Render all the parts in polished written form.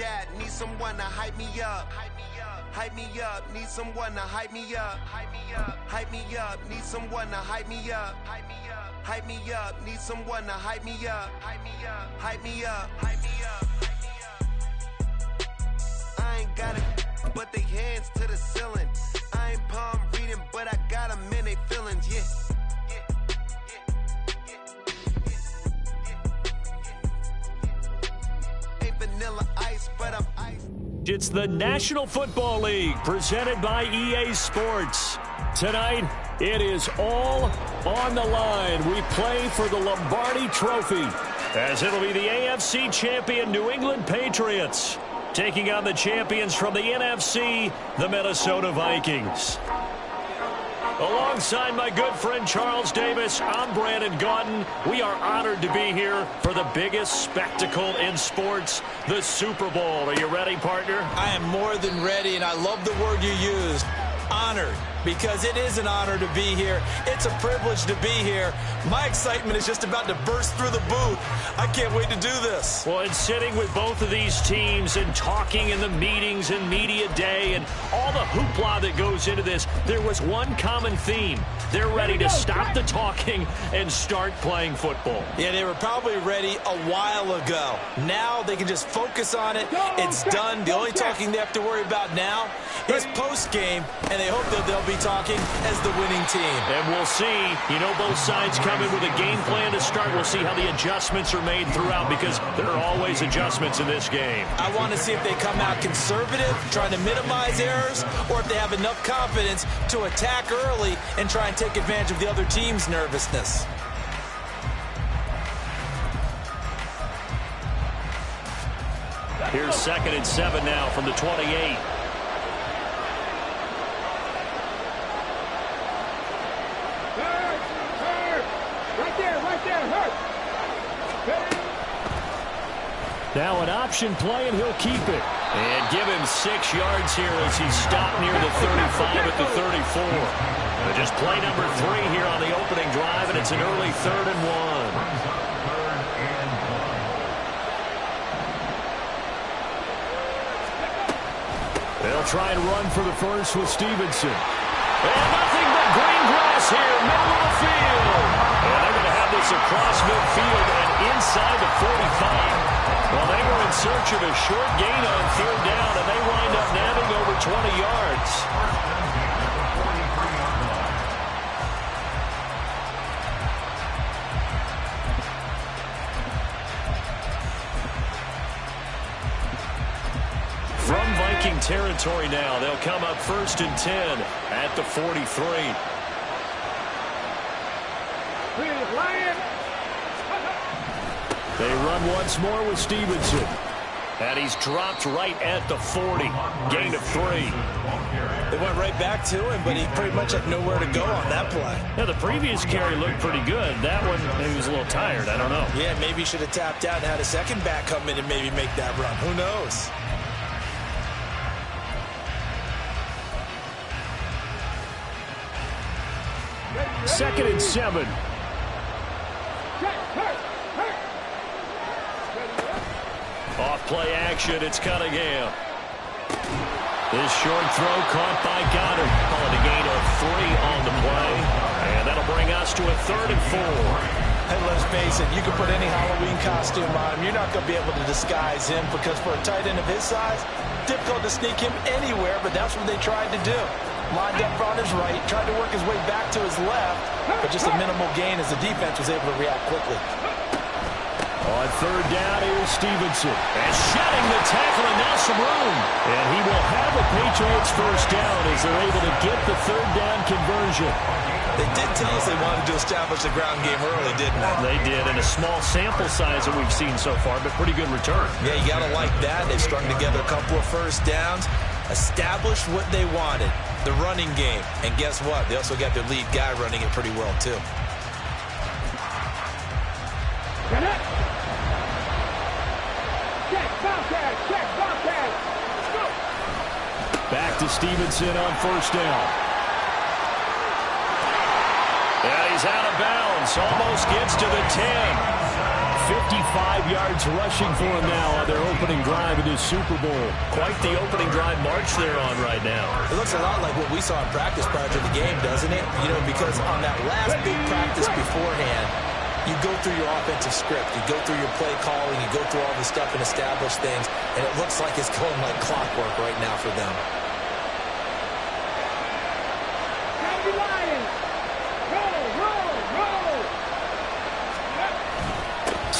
dad, need someone to hype me up. Hype me up, need someone to hype me up. Hype me up, need someone to hype me up. Hype me up, need someone to hype me up. Hype me up, hype me up, hype me up. I ain't got it, but they hands to the ceiling. I ain't palm reading, but I got them in they feelings, yeah. Ain't vanilla ice, but I'm ice. It's the National Football League presented by EA Sports. Tonight, it is all on the line. We play for the Lombardi Trophy, as it'll be the AFC champion New England Patriots taking on the champions from the NFC, the Minnesota Vikings. Alongside my good friend Charles Davis, I'm Brandon Gaudin. We are honored to be here for the biggest spectacle in sports, the Super Bowl. Are you ready, partner? I am more than ready, and I love the word you used, honored, because it is an honor to be here. It's a privilege to be here. My excitement is just about to burst through the booth. I can't wait to do this. Well, and sitting with both of these teams and talking in the meetings and media day and all the hoopla that goes into this, there was one common theme. They're ready to stop the talking and start playing football. Yeah, they were probably ready a while ago. Now they can just focus on it. It's done. The only talking they have to worry about now is post-game, and they hope that they'll be talking as the winning team. And we'll see. You know, both sides come in with a game plan to start. We'll see how the adjustments are made throughout, because there are always adjustments in this game. I want to see if they come out conservative, trying to minimize errors, or if they have enough confidence to attack early and try and take advantage of the other team's nervousness. Here's 2nd and 7 now from the 28. Now an option play, and he'll keep it. And give him 6 yards here as he's stopped near the 35 at the 34. Just play number 3 here on the opening drive, and it's an early 3rd and 1. They'll try and run for the first with Stevenson. And nothing but green grass here, middle of the field. And they're going to have this across midfield and inside the 45. Well, they were in search of a short gain on 3rd down, and they wind up nabbing over 20 yards. From Viking territory now, they'll come up 1st and 10 at the 43. They run once more with Stevenson. And he's dropped right at the 40. Gain of 3. They went right back to him, but he pretty much had nowhere to go on that play. Yeah, the previous carry looked pretty good. That one, maybe he was a little tired. I don't know. Yeah, maybe he should have tapped out and had a second back come in and maybe make that run. Who knows? Second and 7. Off play action, it's Cunningham. This short throw caught by Goddard. Calling a gain of 3 on the play. And that'll bring us to a 3rd and 4. Hey, let's face it, you can put any Halloween costume on him. You're not going to be able to disguise him, because for a tight end of his size, difficult to sneak him anywhere, but that's what they tried to do. Lined up on his right, tried to work his way back to his left, but just a minimal gain as the defense was able to react quickly. On 3rd down, here's Stevenson. And shedding the tackle, and now some room. And he will have a Patriots 1st down as they're able to get the 3rd down conversion. They did tell us they wanted to establish the ground game early, didn't they? They did, in a small sample size that we've seen so far, but pretty good return. Yeah, you got to like that. They've strung together a couple of 1st downs, established what they wanted, the running game. And guess what? They also got their lead guy running it pretty well, too. Back to Stevenson on 1st down. And he's out of bounds. Almost gets to the 10. 55 yards rushing for him now on their opening drive in this Super Bowl. Quite the opening drive march they're on right now. It looks a lot like what we saw in practice prior to the game, doesn't it? You know, because on that last big practice beforehand, you go through your offensive script, you go through your play calling, you go through all this stuff and establish things, and it looks like it's going like clockwork right now for them.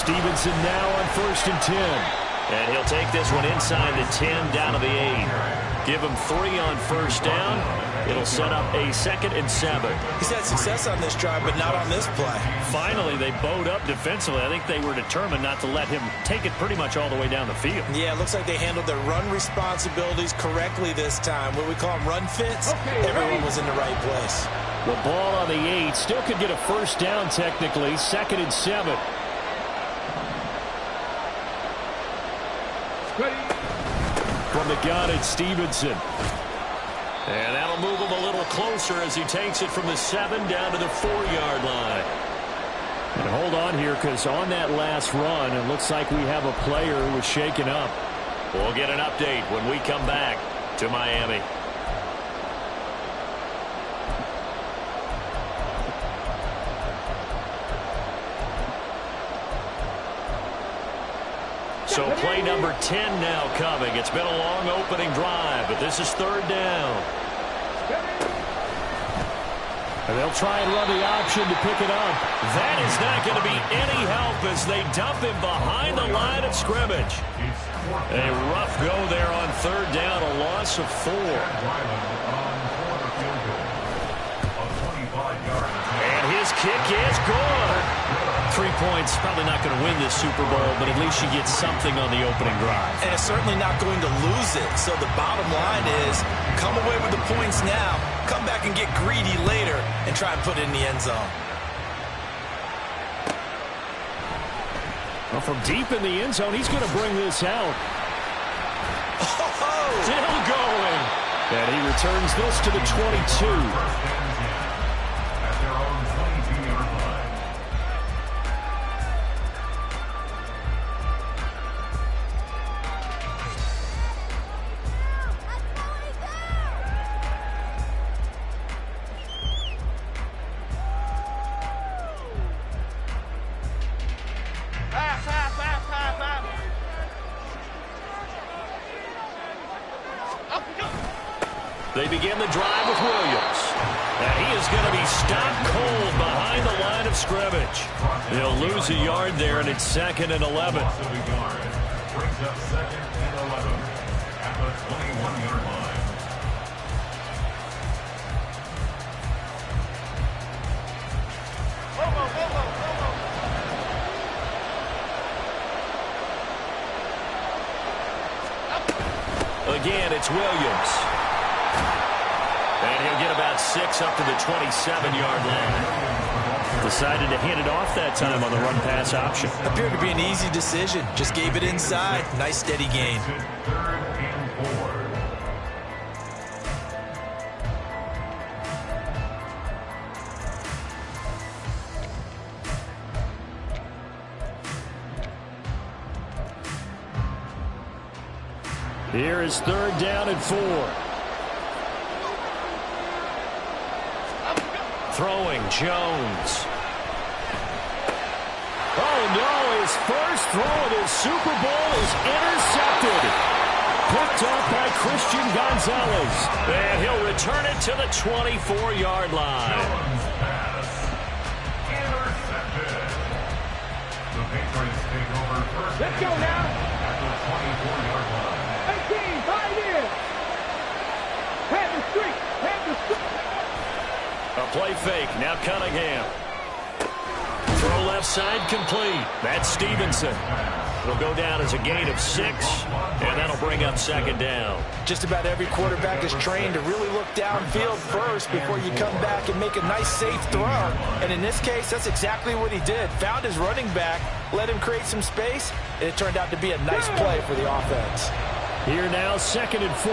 Stevenson now on 1st and 10. And he'll take this one inside the 10 down to the 8. Give him 3 on 1st down. It'll set up a 2nd and 7. He's had success on this drive, but not on this play. Finally, they bowed up defensively. I think they were determined not to let him take it pretty much all the way down the field. Yeah, it looks like they handled their run responsibilities correctly this time. What we call them run fits, everyone was in the right place. The ball on the 8 still could get a 1st down technically. 2nd and 7. From the gun, it's Stevenson. And that'll move him a little closer as he takes it from the 7 down to the 4-yard line. And hold on here, because on that last run, it looks like we have a player who was shaken up. We'll get an update when we come back to Miami. So play number 10 now coming. It's been a long opening drive, but this is 3rd down. And they'll try and run the option to pick it up. That is not going to be any help as they dump him behind the line of scrimmage. A rough go there on 3rd down, a loss of 4. And his kick is good. 3 points, probably not going to win this Super Bowl, but at least you get something on the opening drive. And it's certainly not going to lose it. So the bottom line is, come away with the points now, come back and get greedy later, and try and put it in the end zone. Well, from deep in the end zone, he's going to bring this out. Oh! Still going. And he returns this to the 22. They begin the drive with Williams. And he is going to be stopped cold behind the line of scrimmage. They'll lose a yard there, and it's 2nd and 11. Brings up 2nd and 11 at the 21-yard line. Again, it's Williams. And he'll get about 6 up to the 27-yard line. Decided to hand it off that time on the run-pass option. Appeared to be an easy decision. Just gave it inside. Nice, steady gain. 3rd and 4. Here is 3rd down and 4. Throwing Jones. Oh, no, his first throw of his Super Bowl is intercepted. Picked off by Christian Gonzalez. And he'll return it to the 24-yard line. Jones pass intercepted. The Patriots take over 1st. Let's go now. At the 24-yard line. 18, 5 in. Have the street. Have the street. A play fake. Now Cunningham. Throw left side complete. That's Stevenson. It'll go down as a gain of 6, and that'll bring up 2nd down. Just about every quarterback is trained to really look downfield first before you come back and make a nice, safe throw. And in this case, that's exactly what he did. Found his running back, let him create some space, and it turned out to be a nice play for the offense. Here now, 2nd and 4.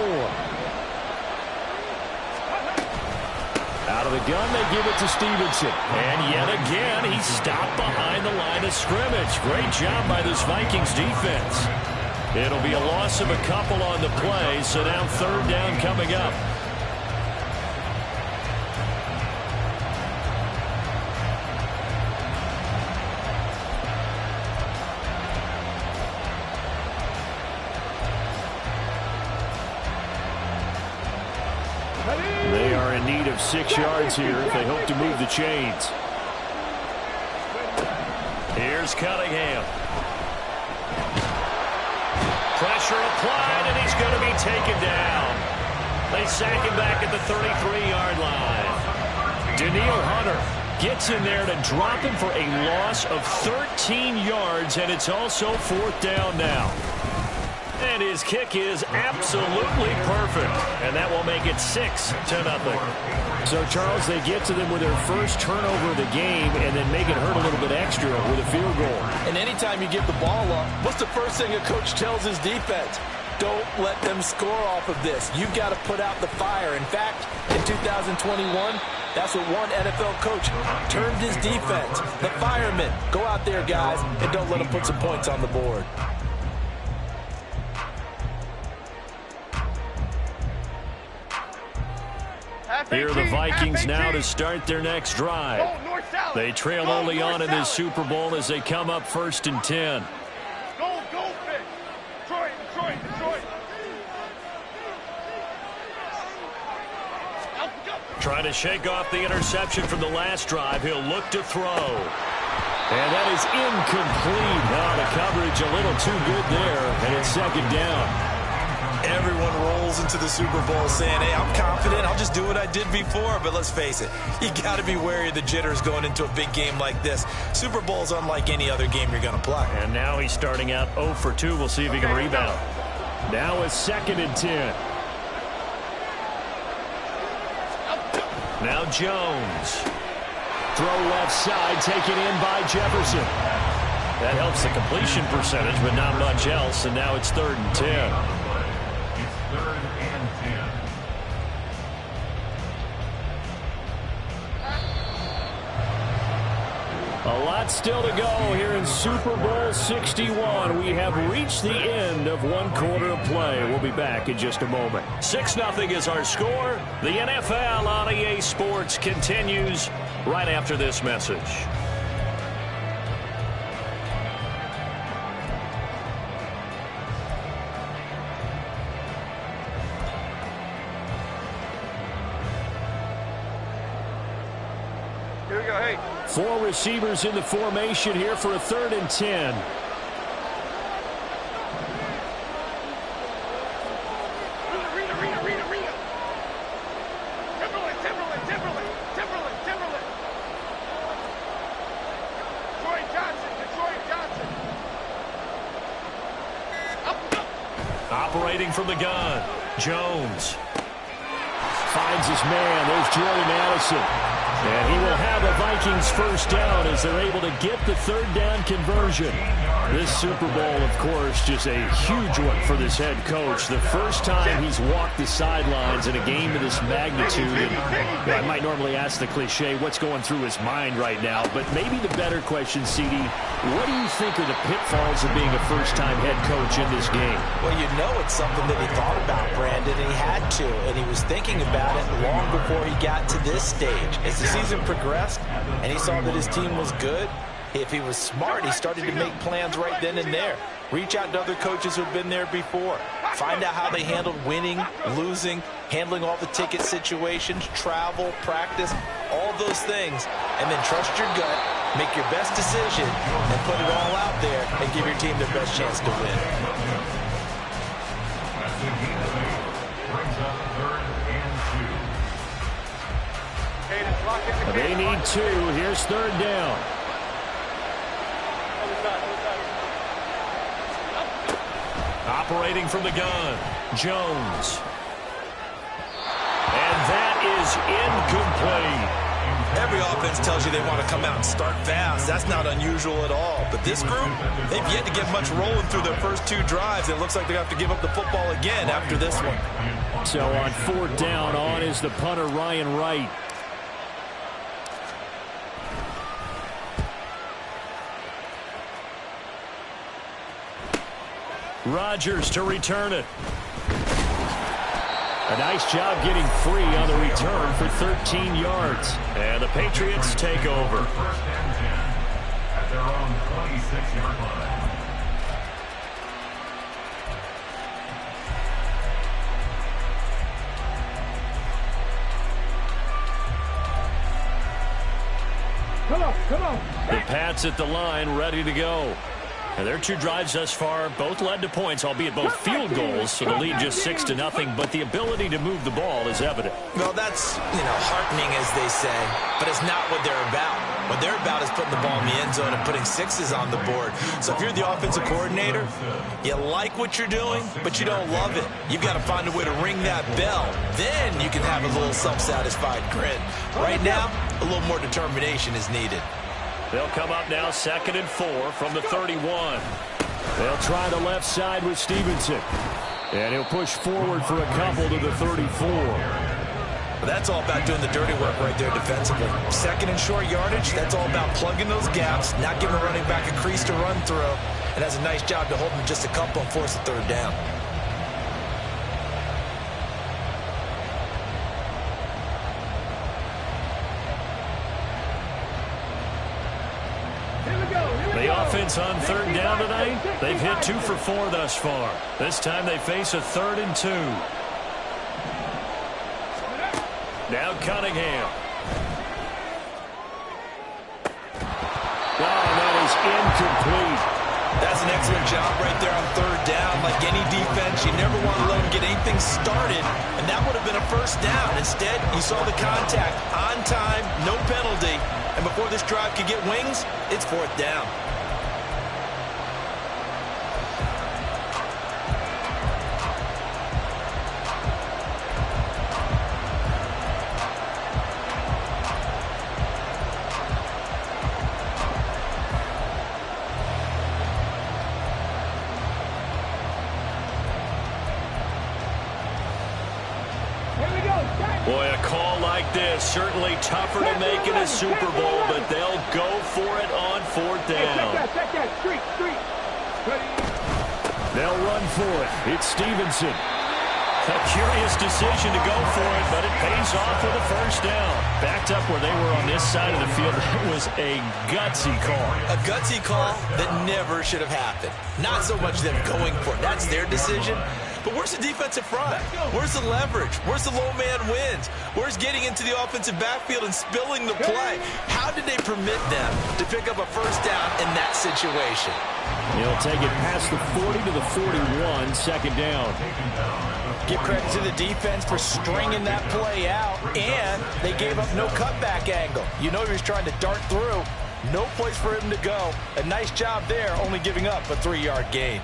Out of the gun, they give it to Stevenson. And yet again, he's stopped behind the line of scrimmage. Great job by this Vikings defense. It'll be a loss of a couple on the play, so now third down coming up. They are in need of 6 yards here if they hope to move the chains. Here's Cunningham. Pressure applied, and he's going to be taken down. They sack him back at the 33-yard line. Daniil Hunter gets in there to drop him for a loss of 13 yards, and it's also fourth down now. And his kick is absolutely perfect. And that will make it 6-0. So, Charles, they get to them with their first turnover of the game and then make it hurt a little bit extra with a field goal. And anytime you give the ball up, what's the first thing a coach tells his defense? Don't let them score off of this. You've got to put out the fire. In fact, in 2021, that's what one NFL coach termed his defense. The firemen. Go out there, guys, and don't let them put some points on the board. Here are the Vikings now to start their next drive. They trail early on in this Super Bowl as they come up 1st and 10. Go, Fish. Detroit. Trying to shake off the interception from the last drive. He'll look to throw. And that is incomplete. Now the coverage a little too good there, and it's 2nd down. Everyone rolls into the Super Bowl saying, hey, I'm confident. I'll just do what I did before. But let's face it, you got to be wary of the jitters going into a big game like this. Super Bowl's unlike any other game you're going to play. And now he's starting out 0 for 2. We'll see if he can rebound. Now it's 2nd and 10. Now Jones. Throw left side, taken in by Jefferson. That helps the completion percentage, but not much else. And now it's 3rd and 10. A lot still to go here in Super Bowl 61. We have reached the end of one quarter of play. We'll be back in just a moment. 6-0 is our score. The NFL on EA Sports continues right after this message. Here we go, hey. 4 receivers in the formation here for a 3rd and 10. Read. Timberland. Detroit Johnson. Up. Operating from the gun. Jones finds his man. There's Jordan Addison. And he will have a Vikings first down as they're able to get the 3rd down conversion. This Super Bowl, of course, just a huge one for this head coach. The first time he's walked the sidelines in a game of this magnitude. And I might normally ask the cliche, what's going through his mind right now? But maybe the better question, CD, what do you think are the pitfalls of being a first-time head coach in this game? Well, you know it's something that he thought about, Brandon, and he had to. And he was thinking about it long before he got to this stage. As the season progressed and he saw that his team was good, if he was smart, he started to make plans right then and there. Reach out to other coaches who've been there before. Find out how they handled winning, losing, handling all the ticket situations, travel, practice, all those things. And then trust your gut, make your best decision, and put it all out there and give your team their best chance to win. They need 2. Here's 3rd down. Operating from the gun, Jones. And that is incomplete. Every offense tells you they want to come out and start fast. That's not unusual at all. But this group, they've yet to get much rolling through their first 2 drives. It looks like they have to give up the football again after this one. So on 4th down, on is the punter, Ryan Wright. Rodgers to return it. A nice job getting free on the return for 13 yards. And the Patriots take over. First and 10 at their own 26-yard line. Come on. The Pats at the line, ready to go. And their two drives thus far both led to points, albeit both field goals, so the lead just 6-0, but the ability to move the ball is evident. Well, that's, heartening, as they say, but it's not what they're about. What they're about is putting the ball in the end zone and putting sixes on the board. So if you're the offensive coordinator, you like what you're doing, but you don't love it. You've got to find a way to ring that bell. Then you can have a little self-satisfied grin. Right now, a little more determination is needed. They'll come up now 2nd and 4 from the 31. They'll try the left side with Stevenson. And he'll push forward for a couple to the 34. Well, that's all about doing the dirty work right there defensively. 2nd and short yardage, that's all about plugging those gaps, not giving a running back a crease to run through, and does a nice job to hold him just a couple and force a third down. The offense on 3rd down tonight, they've hit 2 for 4 thus far. This time they face a 3rd and 2. Now Cunningham. Oh, that is incomplete. That's an excellent job right there on 3rd down. Like any defense, you never want to let them get anything started, and that would have been a first down. Instead, you saw the contact on time, no penalty, and before this drive could get wings, it's 4th down. Boy, a call like this, certainly tougher to make in a Super Bowl, but they'll go for it on 4th down. They'll run for it. It's Stevenson. A curious decision to go for it, but it pays off with a first down. Backed up where they were on this side of the field, it was a gutsy call. A gutsy call that never should have happened. Not so much them going for it. That's their decision. But where's the defensive front? Where's the leverage? Where's the low man wins? Where's getting into the offensive backfield and spilling the play? How did they permit them to pick up a first down in that situation? He'll take it past the 40 to the 41, 2nd down. Give credit to the defense for stringing that play out, and they gave up no cutback angle. You know he was trying to dart through. No place for him to go. A nice job there, only giving up a 3-yard gain.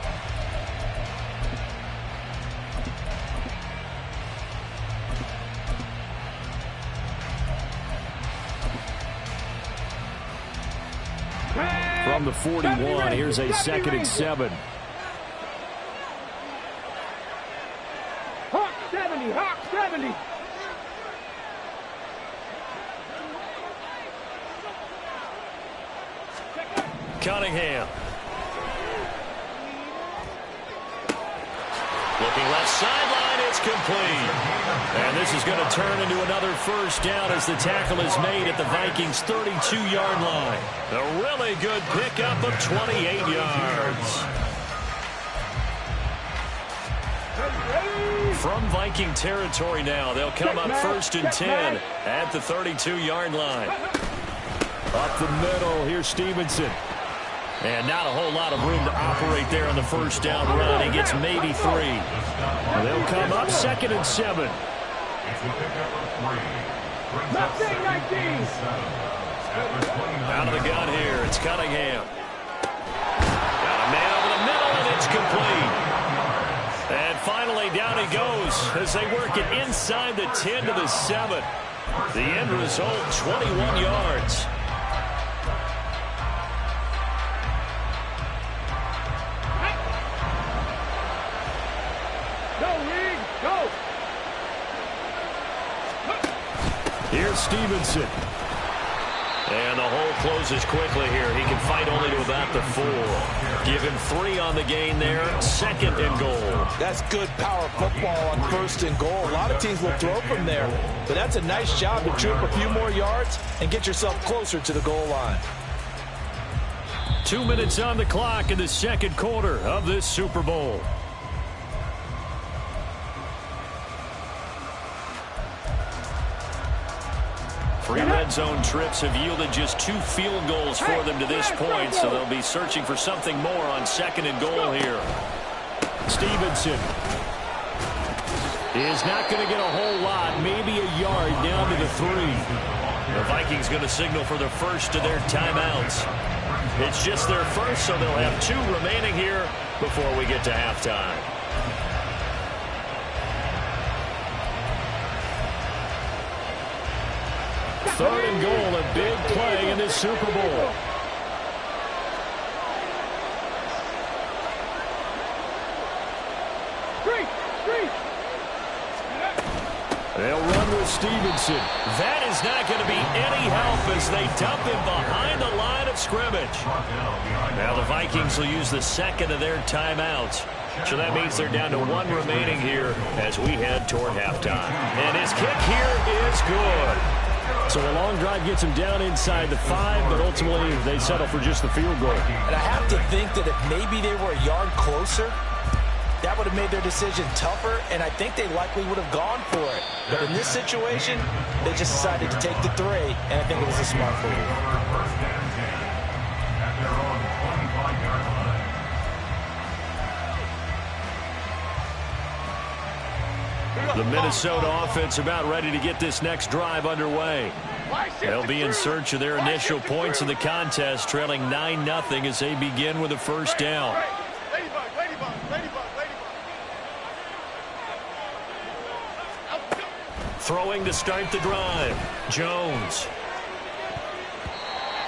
From the 41, here's a 2nd and 7. Hawk 70. Cunningham. Looking left sideline, it's complete. And this is going to turn into another first down as the tackle is made at the Vikings' 32-yard line. A really good pickup of 28 yards. From Viking territory now, they'll come up 1st and 10 at the 32-yard line. Up the middle, here's Stevenson. And not a whole lot of room to operate there on the first down run. He gets maybe 3. They'll come up 2nd and 7. Out of the gun here, it's Cunningham. Got a man over the middle, and it's complete. And finally, down he goes as they work it inside the 10 to the 7. The end result, 21 yards. Here's Stevenson. And the hole closes quickly here. He can fight only to about the 4. Give him 3 on the gain there. 2nd and goal. That's good power football on 1st and goal. A lot of teams will throw from there, but that's a nice job to troop a few more yards and get yourself closer to the goal line. 2 minutes on the clock in the 2nd quarter of this Super Bowl. Three red zone trips have yielded just 2 field goals for them to this point, so they'll be searching for something more on 2nd and goal here. Stevenson is not going to get a whole lot, maybe a yard down to the 3. The Vikings going to signal for the first of their timeouts. It's just their first, so they'll have 2 remaining here before we get to halftime. Third and goal, a big play in this Super Bowl. They'll run with Stevenson. That is not going to be any help as they dump him behind the line of scrimmage. Now the Vikings will use the 2nd of their timeouts. So that means they're down to 1 remaining here as we head toward halftime. And his kick here is good. So a long drive gets him down inside the 5, but ultimately they settle for just the field goal. And I have to think that if maybe they were a yard closer, that would have made their decision tougher, and I think they likely would have gone for it. But in this situation, they just decided to take the 3, and I think it was a smart move. First down game at their own 25-yard line. The Minnesota offense about ready to get this next drive underway. They'll be in search of their initial points in the contest, trailing 9-0 as they begin with a first down. Throwing to start the drive. Jones.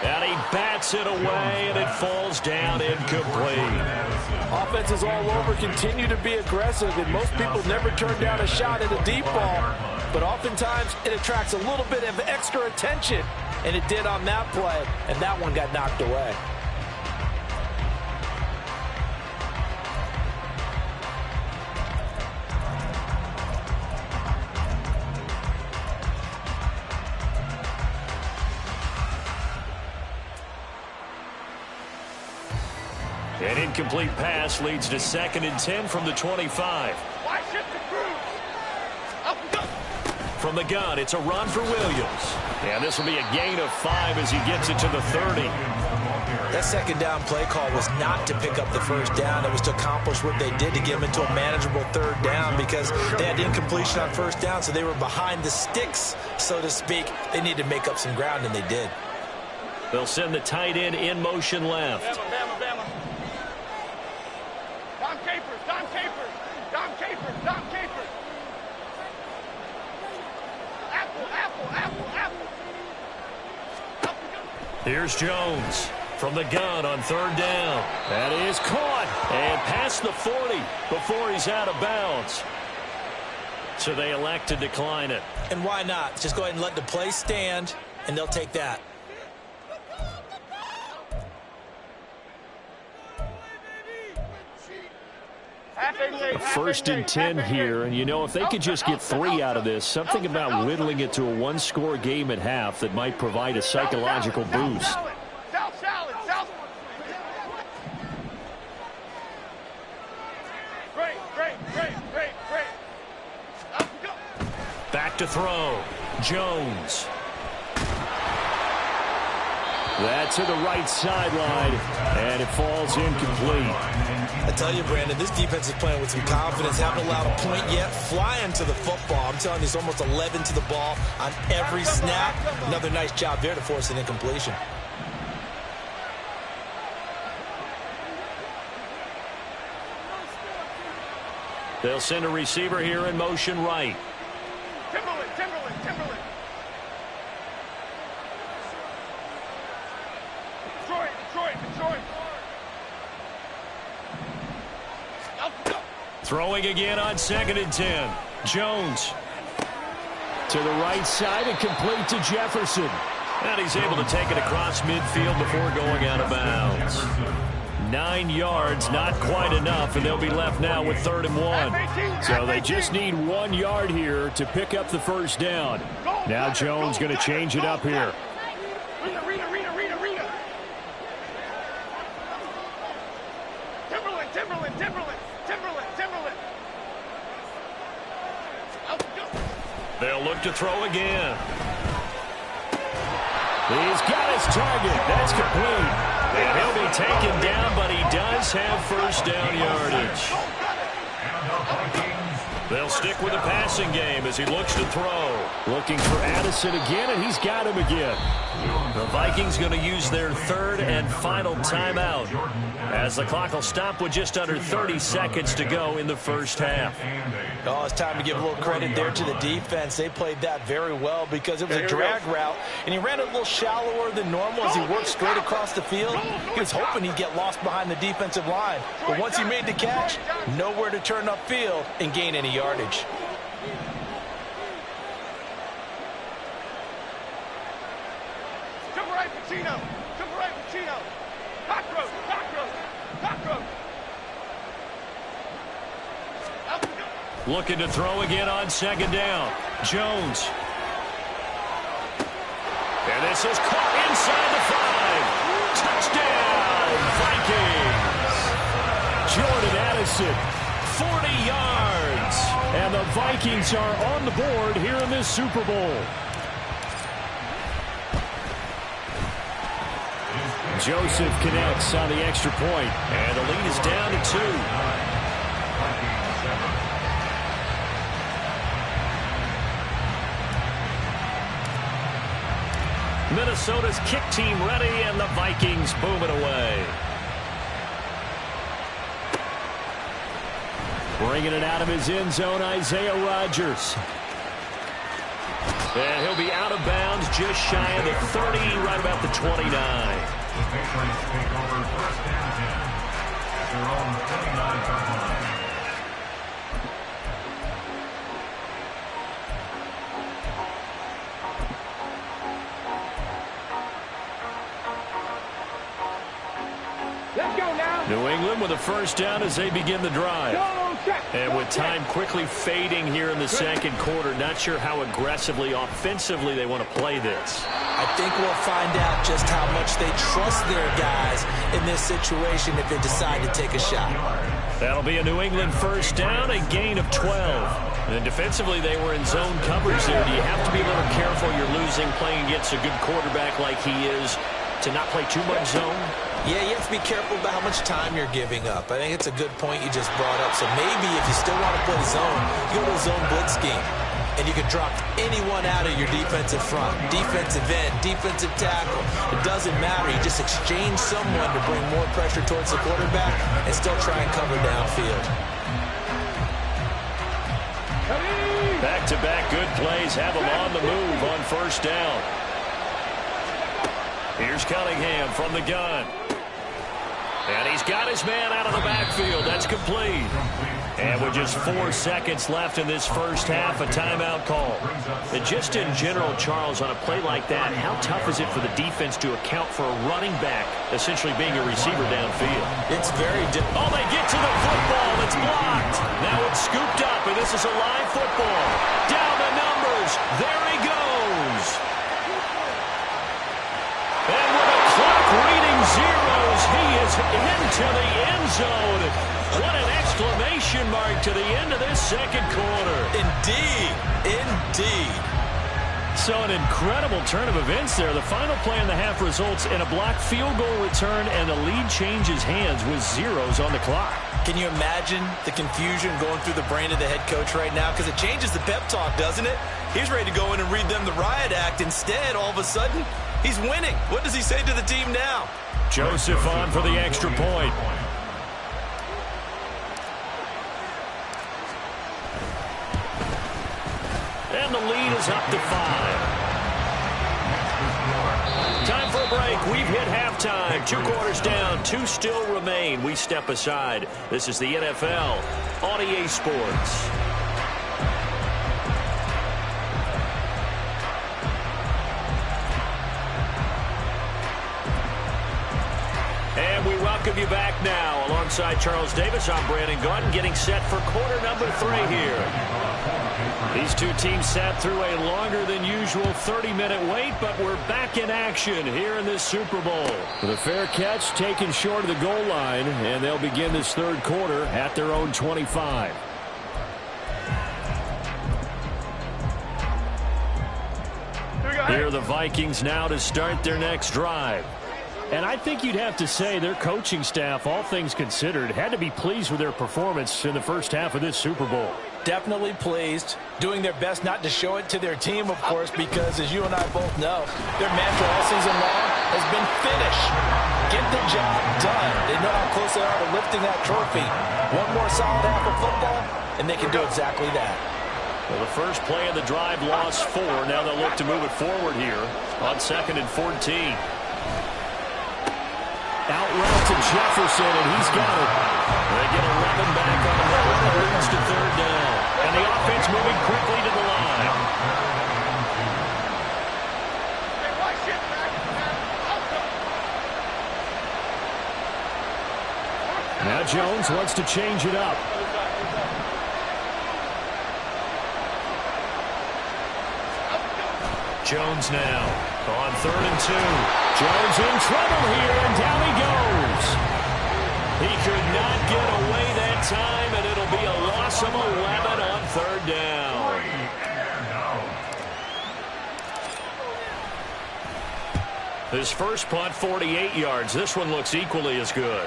And he bats it away, and it falls down incomplete. Offenses all over continue to be aggressive, and most people never turn down a shot at a deep ball. But oftentimes, it attracts a little bit of extra attention, and it did on that play, and that one got knocked away. An incomplete pass leads to 2nd and 10 from the 25. From the gun, it's a run for Williams. And this will be a gain of 5 as he gets it to the 30. That 2nd down play call was not to pick up the first down. It was to accomplish what they did to get them into a manageable 3rd down because they had incompletion on 1st down, so they were behind the sticks, so to speak. They needed to make up some ground, and they did. They'll send the tight end in motion left. Here's Jones from the gun on 3rd down. That is caught and past the 40 before he's out of bounds. So they elect to decline it. And why not? Just go ahead and let the play stand, and they'll take that. A 1st and 10 here, and you know, if they could just get 3 out of this, something about whittling it to a 1-score game at half that might provide a psychological boost. Back to throw. Jones. That's to the right sideline, and it falls incomplete. I tell you, Brandon, this defense is playing with some confidence. Haven't allowed a point yet. Flying to the football. I'm telling you, it's almost 11 to the ball on every snap. Another nice job there to force an incompletion. They'll send a receiver here in motion right. Timberland. Detroit. Throwing again on 2nd and 10. Jones to the right side and complete to Jefferson. And he's able to take it across midfield before going out of bounds. 9 yards, not quite enough, and they'll be left now with 3rd and 1. So they just need 1 yard here to pick up the first down. Now Jones going to change it up here. They'll look to throw again. He's got his target. That's complete. And he'll be taken down, but he does have first down yardage. They'll stick with the passing game as he looks to throw. Looking for Addison again, and he's got him again. The Vikings going to use their 3rd and final timeout as the clock will stop with just under 30 seconds to go in the first half. Oh, it's time to give a little credit there to the defense. They played that very well because it was a drag route, and he ran a little shallower than normal as he worked straight across the field. He was hoping he'd get lost behind the defensive line, but once he made the catch, nowhere to turn upfield and gain any yardage. Jump right, Pacino. Jump right, Pacino. Cockroach, cockroach, cockroach. Looking to throw again on 2nd down. Jones. And this is caught inside the 5. Touchdown, Vikings. Jordan Addison, 40 yards. And the Vikings are on the board here in this Super Bowl. Joseph connects on the extra point. And the lead is down to 2. Minnesota's kick team ready, and the Vikings boom it away. Bringing it out of his end zone, Isaiah Rodgers. And he'll be out of bounds just shy of the 30, right about the 29. The Patriots take over 1st and 10 at their own 29-yard line. New England with a first down as they begin the drive. And with time quickly fading here in the 2nd quarter, not sure how aggressively, offensively they want to play this. I think we'll find out just how much they trust their guys in this situation if they decide to take a shot. That'll be a New England first down, a gain of 12. And defensively, they were in zone coverage there. Do you have to be a little careful you're losing playing against a good quarterback like he is to not play too much zone? Yeah, you have to be careful about how much time you're giving up. I think it's a good point you just brought up. So maybe if you still want to play zone, you go to a zone blitz scheme. And you can drop anyone out of your defensive front, defensive end, defensive tackle. It doesn't matter. You just exchange someone to bring more pressure towards the quarterback and still try and cover downfield. Back-to-back good plays have them on the move on first down. Here's Cunningham from the gun. And he's got his man out of the backfield. That's complete. And with just 4 seconds left in this first half, a timeout call. And just in general, Charles, on a play like that, how tough is it for the defense to account for a running back essentially being a receiver downfield? It's very difficult. Oh, they get to the football. It's blocked. Now it's scooped up, and this is a live football. Down the numbers. There he goes. And with the clock reading zeros, he is into the end zone. What an exclamation mark to the end of this 2nd quarter. Indeed. Indeed. So an incredible turn of events there. The final play in the half results in a blocked field goal return, and the lead changes hands with zeros on the clock. Can you imagine the confusion going through the brain of the head coach right now? Because it changes the pep talk, doesn't it? He's ready to go in and read them the riot act. Instead, all of a sudden, he's winning. What does he say to the team now? Joseph on for the extra point. And the lead is up to 5. Time for a break. We've hit halftime. 2 quarters down. 2 still remain. We step aside. This is the NFL on EA Sports. welcome you back now. Alongside Charles Davis, I'm Brandon Gaudin, getting set for quarter number 3 here. These two teams sat through a longer than usual 30-minute wait, but we're back in action here in this Super Bowl. With a fair catch taken short of the goal line, and they'll begin this third quarter at their own 25. Here are the Vikings now to start their next drive. And I think you'd have to say their coaching staff, all things considered, had to be pleased with their performance in the first half of this Super Bowl. Definitely pleased, doing their best not to show it to their team, of course, because as you and I both know, their mantra all season long has been finish. Get the job done. They know how close they are to lifting that trophy. One more solid half of football, and they can do exactly that. Well, the first play of the drive lost 4. Now they'll look to move it forward here on 2nd and 14. Out route to Jefferson, and he's got it. They get 11 back on the road. It leads to 3rd down. And the offense moving quickly to the line. Now Jones wants to change it up. Jones now on 3rd and 2. Jones in trouble here, and down he goes. He could not get away that time, and it'll be a loss of 11 on 3rd down. His first punt, 48 yards. This one looks equally as good.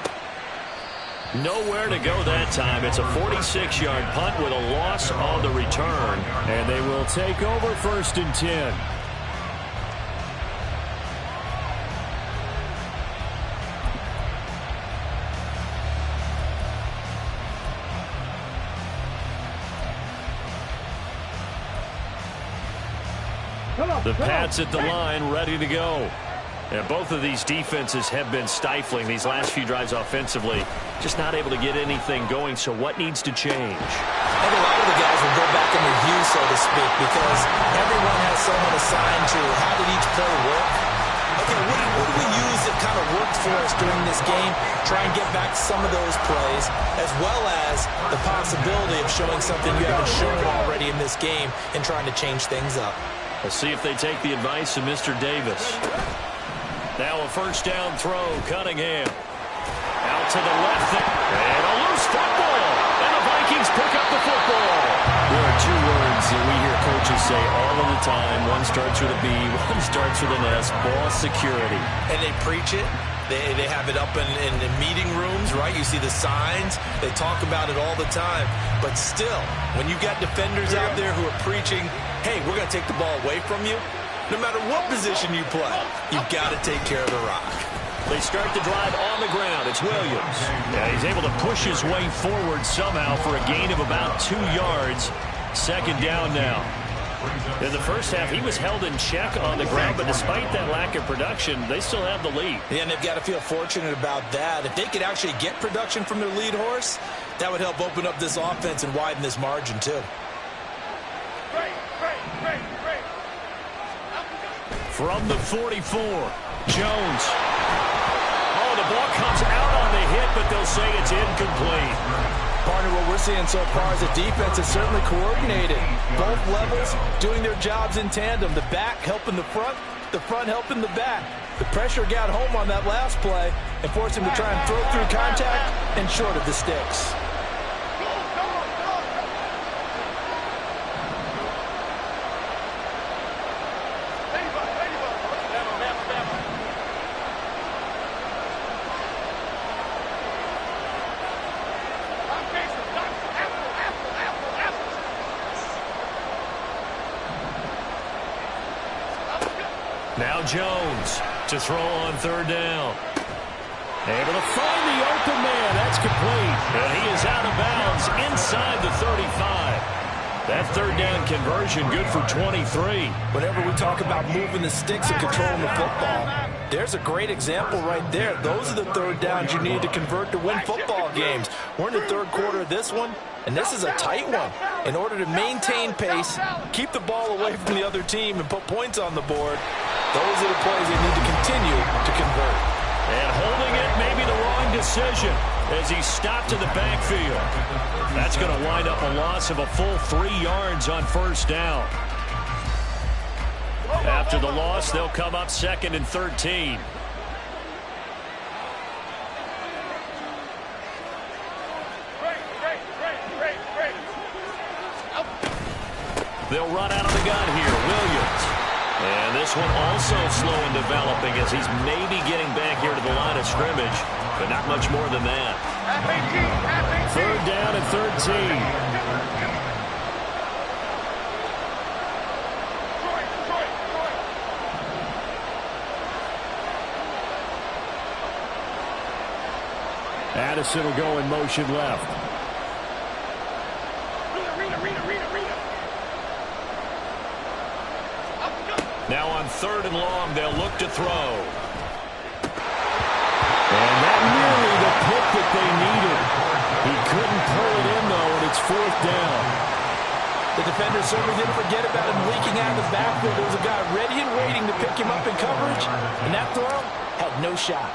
Nowhere to go that time. It's a 46-yard punt with a loss on the return, and they will take over 1st and 10. The Pats at the line, ready to go. And both of these defenses have been stifling these last few drives offensively. Just not able to get anything going, so what needs to change? I think a lot of the guys will go back in review, so to speak, because everyone has someone assigned to how did each play work. Okay, what do we use that kind of worked for us during this game? Try and get back some of those plays, as well as the possibility of showing something you haven't shown already in this game and trying to change things up. We'll see if they take the advice of Mr. Davis. Now a 1st down throw, Cunningham. Out to the left, and a loose football. And the Vikings pick up the football. There are 2 words that we hear coaches say all of the time. One starts with a B, one starts with an S, ball security. And they preach it. They have it up in the meeting rooms, right? You see the signs. They talk about it all the time. But still, when you got defenders out there who are preaching, hey, we're going to take the ball away from you, no matter what position you play, you've got to take care of the rock. They start the drive on the ground. It's Williams. Yeah, he's able to push his way forward somehow for a gain of about 2 yards. 2nd down now. In the first half, he was held in check on the ground, but despite that lack of production, they still have the lead. Yeah, and they've got to feel fortunate about that. If they could actually get production from their lead horse, that would help open up this offense and widen this margin, too. From the 44, Jones. Oh, the ball comes out on the hit, but they'll say it's incomplete. Partner, what we're seeing so far is the defense is certainly coordinated. Both levels doing their jobs in tandem. The back helping the front helping the back. The pressure got home on that last play and forced him to try and throw through contact and short of the sticks. Now Jones to throw on 3rd down. Able to find the open man. That's complete. And he is out of bounds inside the 35. That 3rd down conversion good for 23. Whenever we talk about moving the sticks and controlling the football, there's a great example right there. Those are the 3rd downs you need to convert to win football games. We're in the 3rd quarter of this one, and this is a tight one. In order to maintain pace, keep the ball away from the other team, and put points on the board, those are the plays they need to continue to convert. And holding it may be the wrong wrong decision as he stopped in the backfield. That's going to wind up a loss of a full 3 yards on first down. After the loss, they'll come up 2nd and 13. They'll run out of the gun here. Williams. And this one also slow in developing as he's maybe getting back here to the line of scrimmage, but not much more than that. 3rd down and 13. Addison will go in motion left. Now on 3rd and long, they'll look to throw. And that nearly the pick that they needed. He couldn't pull it in, though, and it's 4th down. The defender certainly didn't forget about him leaking out of the backfield. There was a guy ready and waiting to pick him up in coverage, and that throw had no shot.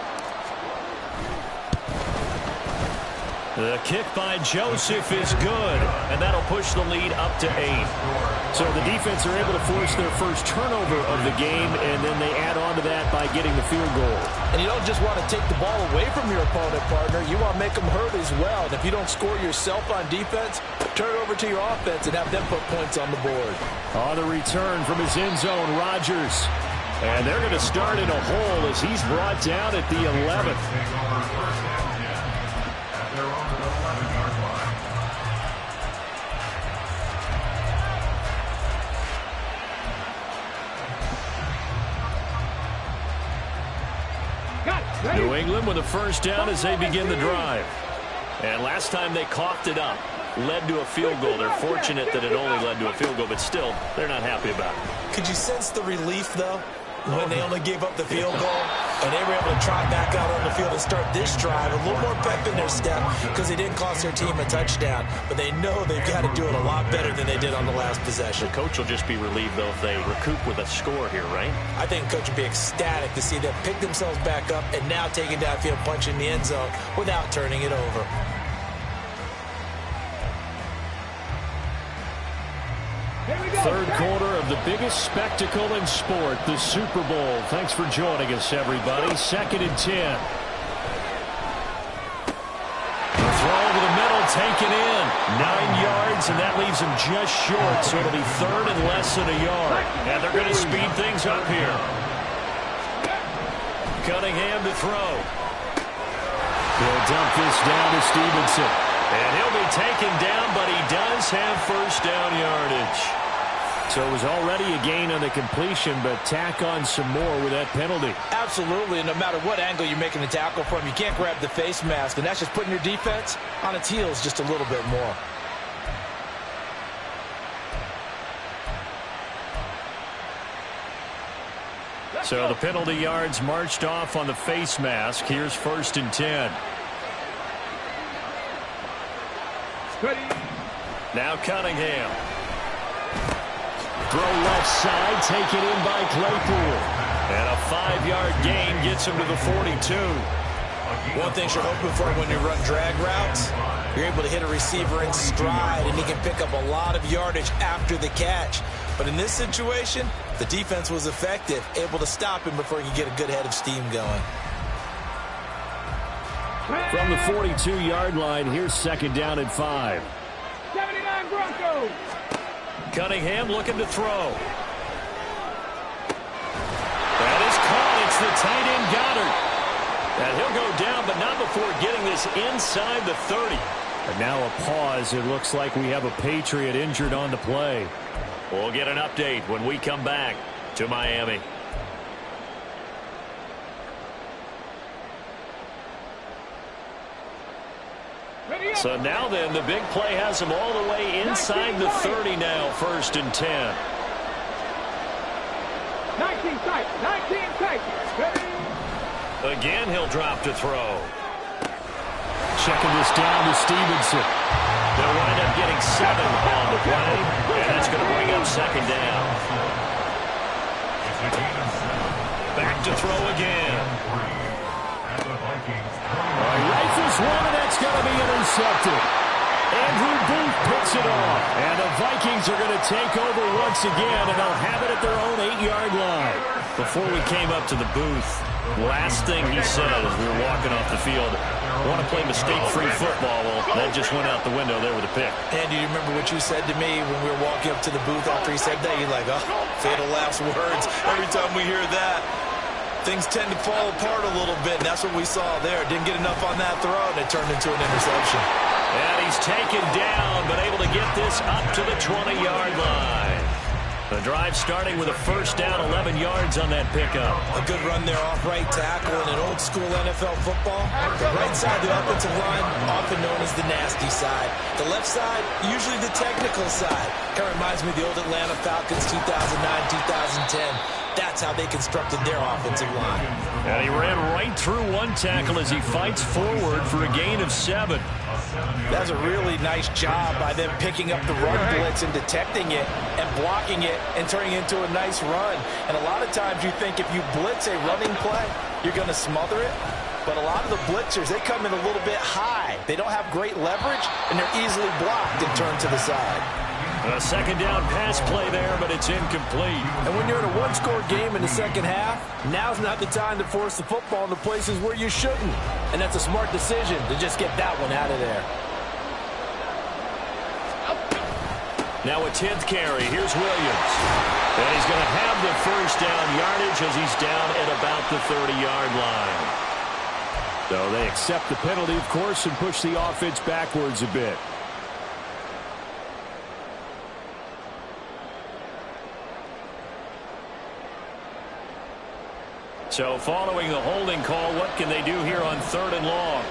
The kick by Joseph is good, and that'll push the lead up to 8. So the defense are able to force their first turnover of the game, and then they add on to that by getting the field goal. And you don't just want to take the ball away from your opponent, partner. You want to make them hurt as well. And if you don't score yourself on defense, turn it over to your offense and have them put points on the board. On the return from his end zone, Rodgers. And they're going to start in a hole as he's brought down at the 11th. New England with a first down as they begin the drive. And last time they coughed it up, led to a field goal. They're fortunate that it only led to a field goal, but still, they're not happy about it. Could you sense the relief, though, when they only gave up the field goal and they were able to trot back out on the field and start this drive? A little more pep in their step because they didn't cost their team a touchdown, but they know they've got to do it a lot better than they did on the last possession. The coach will just be relieved, though, if they recoup with a score here, right? I think the coach would be ecstatic to see them pick themselves back up and now take it downfield, punch in the end zone without turning it over. Third quarter of the biggest spectacle in sport, the Super Bowl. Thanks for joining us, everybody. 2nd and 10. The throw over the middle, taken in. 9 yards, and that leaves him just short, so it'll be 3rd and less than a yard. And they're going to speed things up here. Cunningham to throw. He'll dump this down to Stevenson. And he'll be taken down, but he does have first down yardage. So it was already a gain on the completion, but tack on some more with that penalty. Absolutely, and no matter what angle you're making the tackle from, you can't grab the face mask, and that's just putting your defense on its heels just a little bit more. So the penalty yards marched off on the face mask. Here's 1st and 10. Now Cunningham. Throw left side, taken in by Claypool. And a 5-yard gain gets him to the 42. One thing you're hoping for when you run drag routes, you're able to hit a receiver in stride, and he can pick up a lot of yardage after the catch. But in this situation, the defense was effective, able to stop him before he could get a good head of steam going. From the 42-yard line, here's 2nd down and 5. 79 Broncos. Cunningham looking to throw. That is caught. It's the tight end Goddard. And he'll go down, but not before getting this inside the 30. And now a pause. It looks like we have a Patriot injured on the play. We'll get an update when we come back to Miami. So now then, the big play has him all the way inside the 30 now, 1st and 10. 19 tight. Again, he'll drop to throw. Checking this down to Stevenson. They'll wind up getting 7 on the play, and that's going to bring up 2nd down. Back to throw again. Rifles one, and that's going to be intercepted. Andrew Booth picks it off. And the Vikings are going to take over once again, and they'll have it at their own 8-yard line. Before we came up to the booth, last thing he said as we were walking off the field, want to play mistake-free football. Well, that just went out the window there with a pick. And do you remember what you said to me when we were walking up to the booth after he said that? You're like, oh, fatal last words. Every time we hear that, things tend to fall apart a little bit, and that's what we saw there. Didn't get enough on that throw, and it turned into an interception. And he's taken down, but able to get this up to the 20-yard line. The drive starting with a first down, 11 yards on that pickup. A good run there off right tackle in an old-school NFL football. The right side of the offensive line, often known as the nasty side. The left side, usually the technical side. Kind of reminds me of the old Atlanta Falcons 2009-2010. That's how they constructed their offensive line. And he ran right through one tackle as he fights forward for a gain of 7. That's a really nice job by them picking up the run blitz and detecting it and blocking it and turning it into a nice run. And a lot of times you think if you blitz a running play, you're going to smother it. But a lot of the blitzers, they come in a little bit high. They don't have great leverage, and they're easily blocked and turned to the side. A second down pass play there, but it's incomplete. And when you're in a one-score game in the second half, now's not the time to force the football into places where you shouldn't. And that's a smart decision to just get that one out of there. Now a 10th carry. Here's Williams. And he's going to have the first down yardage as he's down at about the 30-yard line. So they accept the penalty, of course, and push the offense backwards a bit. So following the holding call, what can they do here on 3rd and long?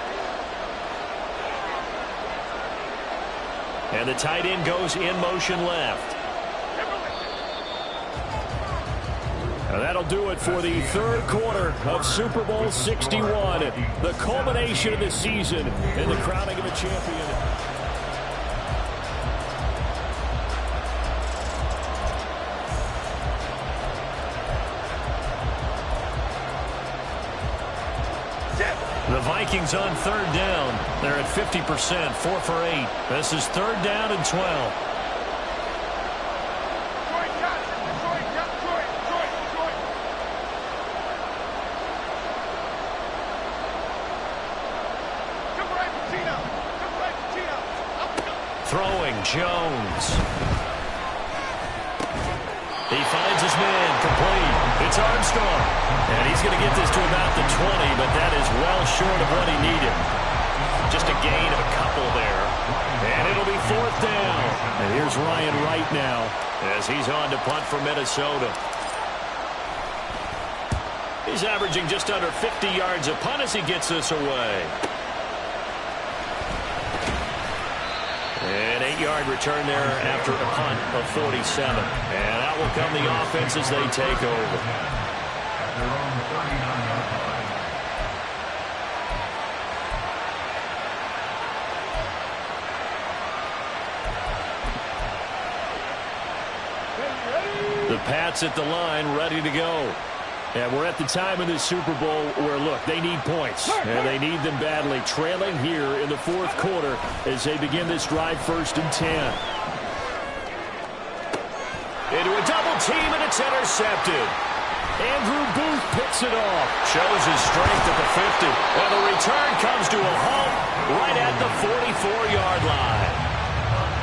And the tight end goes in motion left. And that'll do it for the 3rd quarter of Super Bowl 61. The culmination of the season and the crowning of a champion. The Vikings on 3rd down. They're at 50%, 4 for 8. This is 3rd down and 12. Throwing, Jones. He finds his man, complete. It's Armstrong. And he's going to get this to about the 20, but that is well short of what he needed. Just a gain of a couple there. And it'll be 4th down. And here's Ryan Wright now as he's on to punt for Minnesota. He's averaging just under 50 yards a punt as he gets this away. An 8-yard return there after a punt of 47. And out will come the offense as they take over. The Pats at the line, ready to go. And we're at the time in this Super Bowl where, look, they need points. And they need them badly. Trailing here in the 4th quarter as they begin this drive 1st and 10. Into a double team, and it's intercepted. Andrew Booth picks it off. Shows his strength at the 50. And the return comes to a halt right at the 44-yard line.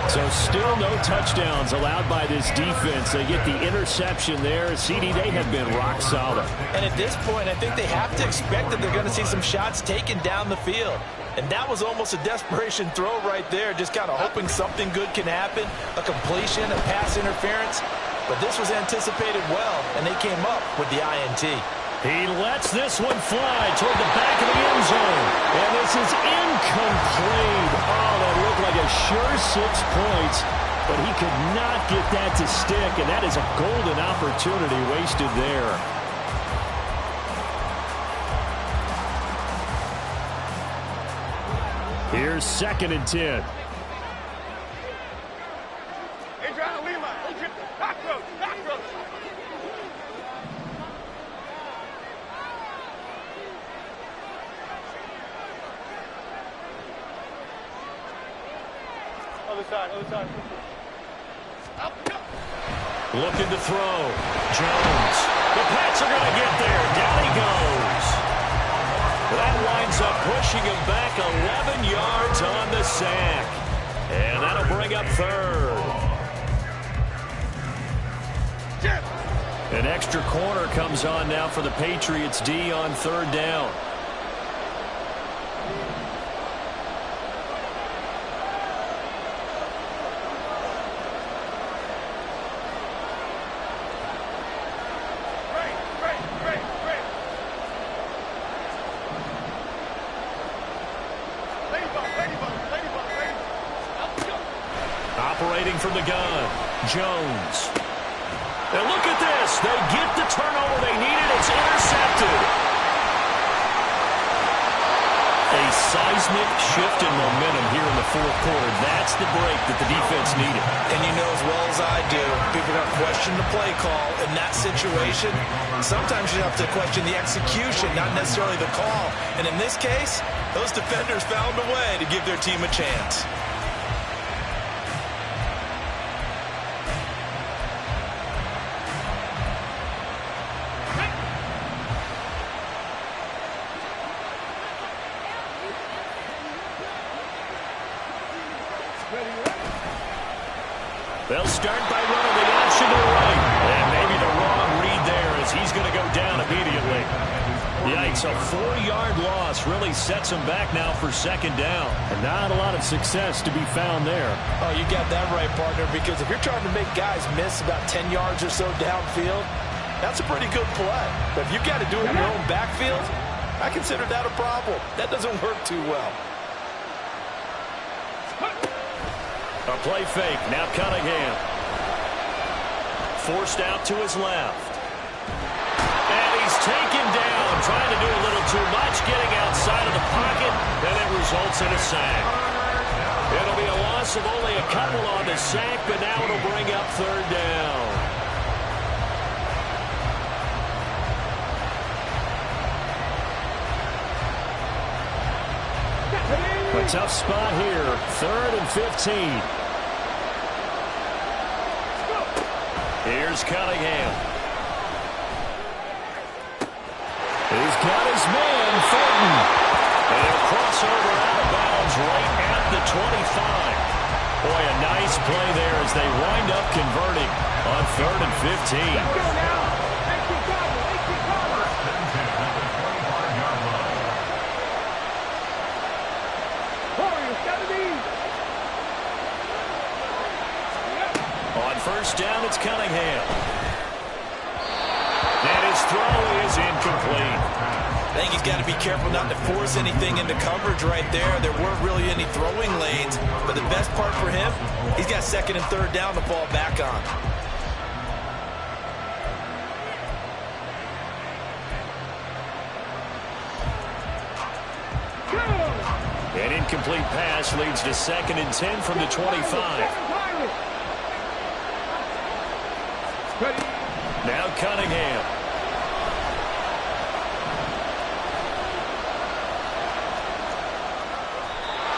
So still no touchdowns allowed by this defense. They get the interception there. CD, they have been rock solid. And at this point, I think they have to expect that they're going to see some shots taken down the field. And that was almost a desperation throw right there, just kind of hoping something good can happen, a completion, a pass interference. But this was anticipated well, and they came up with the INT. He lets this one fly toward the back of the end zone. And this is incomplete. Oh, that looked like a sure 6 points. But he could not get that to stick. And that is a golden opportunity wasted there. Here's 2nd and 10. Looking to throw. Jones. The Pats are going to get there. Down he goes. That winds up pushing him back 11 yards on the sack. And that'll bring up third. An extra corner comes on now for the Patriots D on third down. Operating from the gun, Jones. And look at this. They get the turnover they needed. It's intercepted. A seismic shift in momentum here in the fourth quarter. That's the break that the defense needed. And you know as well as I do, people are going to question the play call in that situation. Sometimes you have to question the execution, not necessarily the call. And in this case, those defenders found a way to give their team a chance. They'll start by running the option to the right. And maybe the wrong read there as he's going to go down immediately. Yikes, a 4-yard loss really sets him back now for second down. And not a lot of success to be found there. Oh, you got that right, partner, because if you're trying to make guys miss about 10 yards or so downfield, that's a pretty good play. But if you've got to do it in your own backfield, I consider that a problem. That doesn't work too well. A play fake. Now Cunningham. Forced out to his left. And he's taken down. Trying to do a little too much. Getting outside of the pocket. And it results in a sack. It'll be a loss of only a couple on the sack. But now it'll bring up third down. A tough spot here. 3rd and 15. Here's Cunningham. He's got his man, Thornton. And he'll cross over out of bounds right at the 25. Boy, a nice play there as they wind up converting on 3rd and 15. On first down, it's Cunningham. And his throw is incomplete. I think he's got to be careful not to force anything into coverage right there. There weren't really any throwing lanes. But the best part for him, he's got 2nd and 3rd down to fall back on. An incomplete pass leads to 2nd and 10 from the 25. Now Cunningham.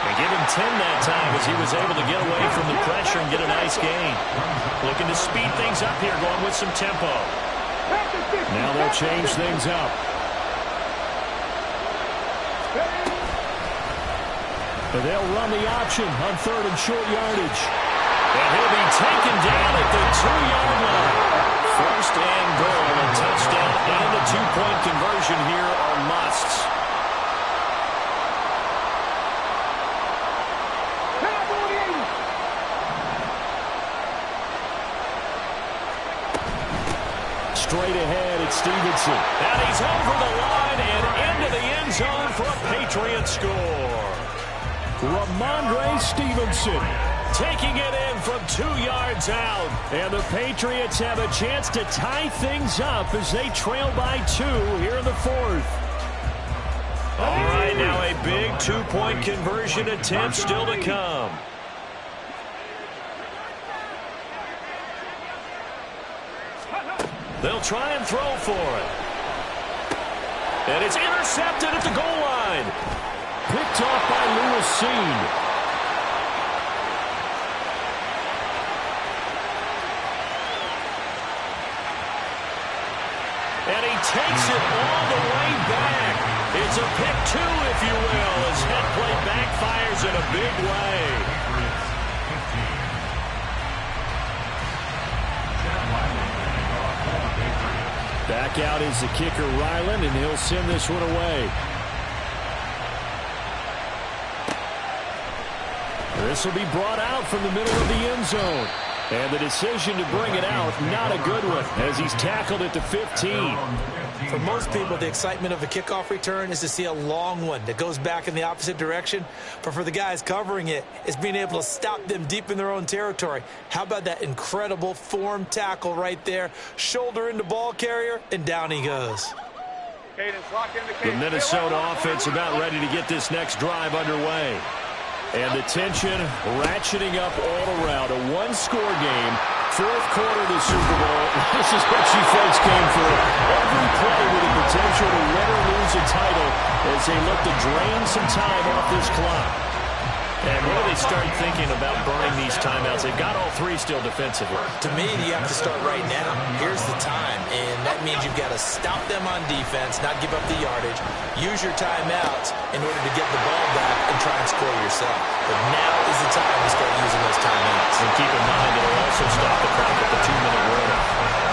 And give him 10 that time as he was able to get away from the pressure and get a nice gain. Looking to speed things up here, going with some tempo. Now they'll change things up. But they'll run the option on 3rd and short yardage. And he'll be taken down at the 2-yard line. 1st and goal, a touchdown and a 2-point conversion here are musts. Straight ahead, it's Stevenson. And he's over the line and into the end zone for a Patriot score. Ramondre Stevenson taking it in from 2 yards out. And the Patriots have a chance to tie things up as they trail by 2 here in the 4th. All right, now a big 2-point conversion attempt still to come. They'll try and throw for it. And it's intercepted at the goal line. Picked off by Lewis Seen. takes it all the way back. It's a pick 2, if you will, as that play backfires in a big way. Back out is the kicker, Ryland, and he'll send this one away. This will be brought out from the middle of the end zone. And the decision to bring it out, not a good one, as he's tackled at the 15. For most people, the excitement of a kickoff return is to see a long one that goes back in the opposite direction. But for the guys covering it, it's being able to stop them deep in their own territory. How about that incredible form tackle right there? Shoulder into ball carrier, and down he goes. The Minnesota offense about ready to get this next drive underway. And the tension ratcheting up all around. A one-score game, fourth quarter of the Super Bowl. This is what you folks came for. Every play with the potential to win or lose a title as they look to drain some time off this clock. And when do they start thinking about burning these timeouts? They've got all 3 still defensively. To me, you have to start right now. Here's the time, and that means you've got to stop them on defense, not give up the yardage, use your timeouts in order to get the ball back and try and score yourself. But now is the time to start using those timeouts. And keep in mind, it'll also stop the clock at the 2-minute warning.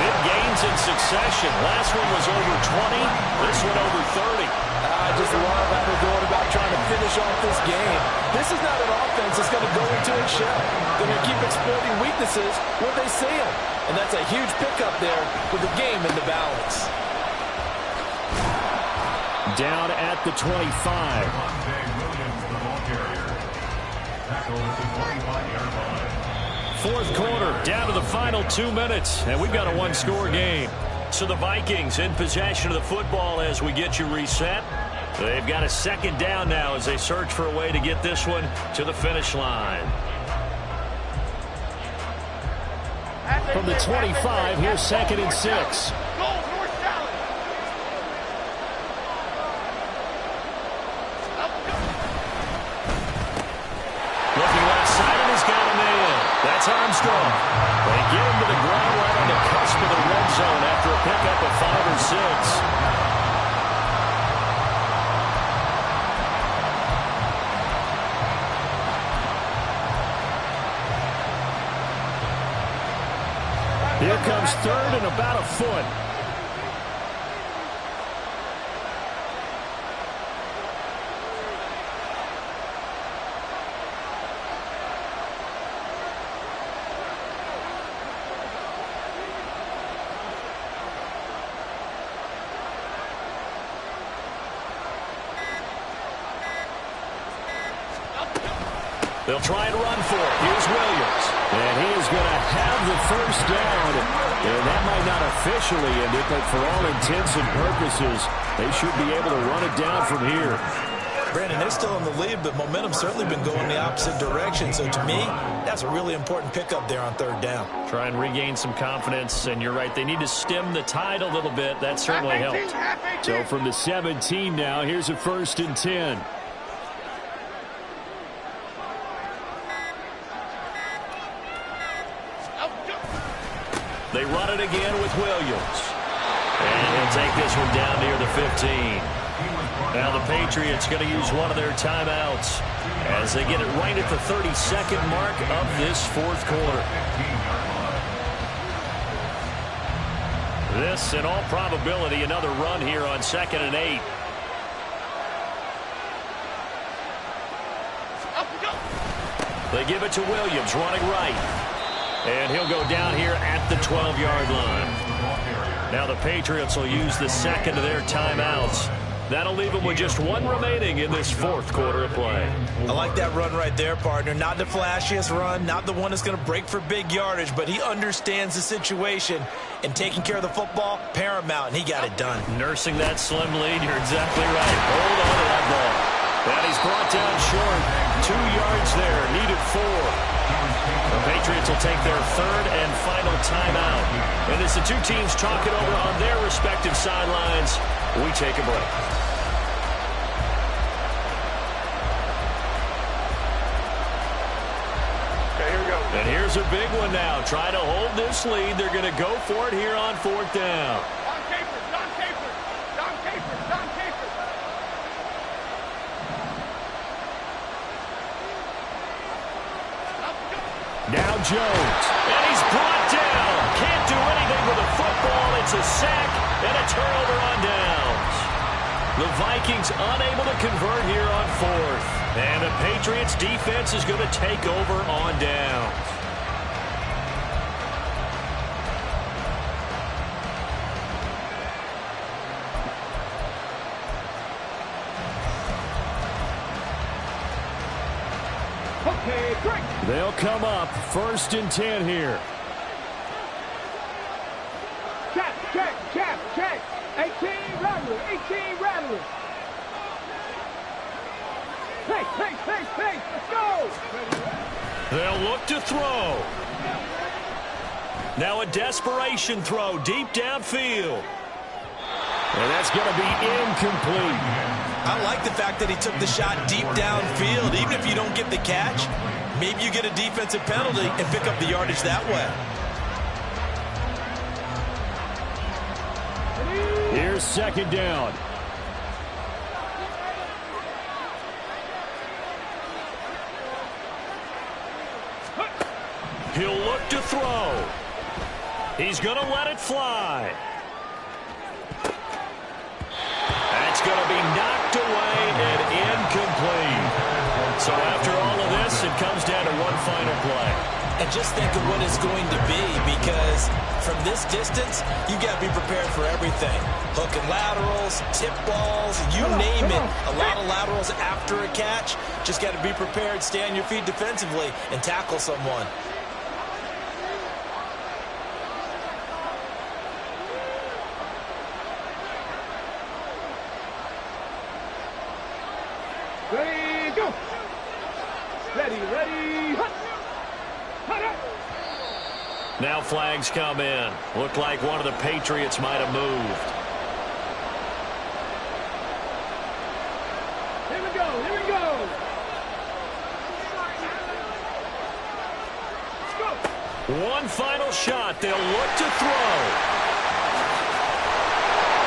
Big gains in succession. Last one was over 20. This one over 30. I just love how they're going about trying to finish off this game. This is not an offense that's going to go into a shell. They're going to keep exploiting weaknesses when they see them. And that's a huge pickup there with the game in the balance. Down at the 25. Fourth quarter, down to the final 2 minutes, and we've got a one-score game. So the Vikings in possession of the football as we get you reset. They've got a second down now as they search for a way to get this one to the finish line. From the 25, here's 2nd and 6. Looking left side, and he's got a man. That's Armstrong. They get him to the ground right on the cusp of the red zone after a pickup of 5 or 6. Here comes 3rd and about a foot. They'll try and run for it. Here's Williams. And he is going to have the first down. And that might not officially end it, but for all intents and purposes, they should be able to run it down from here. Brandon, they're still in the lead, but momentum's certainly been going the opposite direction. So to me, that's a really important pickup there on 3rd down. Try and regain some confidence, and you're right, they need to stem the tide a little bit. That certainly helped. So from the 17 now, here's a 1st and 10. They run it again with Williams. And he'll take this one down near the 15. Now the Patriots going to use one of their timeouts as they get it right at the 32nd mark of this 4th quarter. This, in all probability, another run here on 2nd and 8. They give it to Williams, running right. And he'll go down here at the 12-yard line. Now the Patriots will use the 2nd of their timeouts. That'll leave them with just 1 remaining in this 4th quarter of play. I like that run right there, partner. Not the flashiest run, not the one that's going to break for big yardage, but he understands the situation, and taking care of the football, paramount, and he got it done. Nursing that slim lead, you're exactly right. Hold on to that ball. And he's brought down short. 2 yards there, needed 4. The Patriots will take their 3rd and final timeout. And as the two teams talk it over on their respective sidelines, we take a break. Okay, here we go. And here's a big one now. Trying to hold this lead. They're going to go for it here on 4th down. On Capers, on Capers. Jones. And he's brought down. Can't do anything with a football. It's a sack and a turnover on downs. The Vikings unable to convert here on fourth. And the Patriots defense is going to take over on downs. Okay, great. They'll come up 1st and 10 here. Check, check, check, check. 18 rattlers, 18 rattlers. Pace, let's go. They'll look to throw. Now a desperation throw deep downfield. And that's going to be incomplete. I like the fact that he took the shot deep downfield. Even if you don't get the catch, maybe you get a defensive penalty and pick up the yardage that way. Here's 2nd down. He'll look to throw. He's going to let it fly. That's going to be knocked away and incomplete. So after all of this, it comes down to one final play. And just think of what it's going to be, because from this distance, you got to be prepared for everything. Hook and laterals, tip balls, you name it. A lot of laterals after a catch. Just got to be prepared, stay on your feet defensively, and tackle someone. Ready, go. Ready, hut. Hut up. Now flags come in. Looked like one of the Patriots might have moved. Here we go. Let's go. One final shot. They'll look to throw.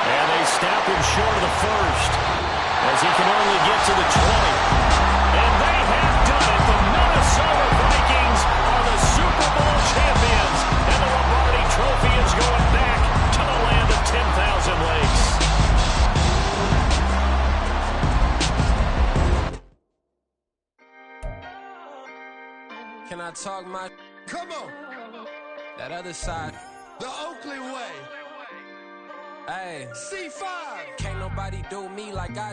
And they stop him short of the first, as he can only get to the 20. And they have done it. The Minnesota Vikings are the Super Bowl champions. And the Lombardi Trophy is going back to the land of 10,000 lakes. Can I talk my... Come on, That other side. the Oakley way. Hey, C5. can't nobody do me like I